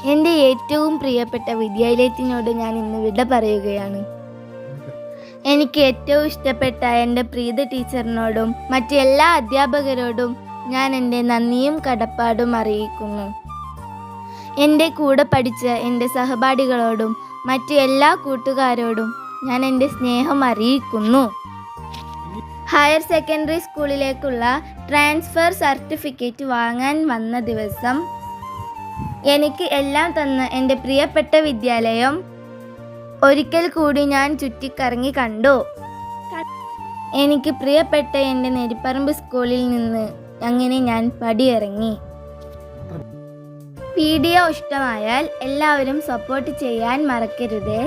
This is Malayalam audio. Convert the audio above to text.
എൻ്റെ ഏറ്റവും പ്രിയപ്പെട്ട വിദ്യാലയത്തിനോട് ഞാൻ ഇന്ന് വിട പറയുകയാണ്. എനിക്ക് ഏറ്റവും ഇഷ്ടപ്പെട്ട എൻ്റെ പ്രീത ടീച്ചറിനോടും മറ്റ് എല്ലാ അധ്യാപകരോടും ഞാൻ എൻ്റെ നന്ദിയും കടപ്പാടും അറിയിക്കുന്നു. എൻ്റെ കൂടെ പഠിച്ച എൻ്റെ സഹപാഠികളോടും മറ്റ് എല്ലാ കൂട്ടുകാരോടും ഞാൻ എൻ്റെ സ്നേഹം അറിയിക്കുന്നു. ഹയർ സെക്കൻഡറി സ്കൂളിലേക്കുള്ള ട്രാൻസ്ഫർ സർട്ടിഫിക്കറ്റ് വാങ്ങാൻ വന്ന ദിവസം എനിക്ക് എല്ലാം തന്ന എൻ്റെ പ്രിയപ്പെട്ട വിദ്യാലയം ഒരിക്കൽ കൂടി ഞാൻ ചുറ്റിക്കറങ്ങി കണ്ടു. എനിക്ക് പ്രിയപ്പെട്ട എൻ്റെ നെരിപ്പറമ്പ് സ്കൂളിൽ നിന്ന് അങ്ങനെ ഞാൻ പടിയിറങ്ങി. വീഡിയോ ഇഷ്ടമായാൽ എല്ലാവരും സപ്പോർട്ട് ചെയ്യാൻ മറക്കരുതേ.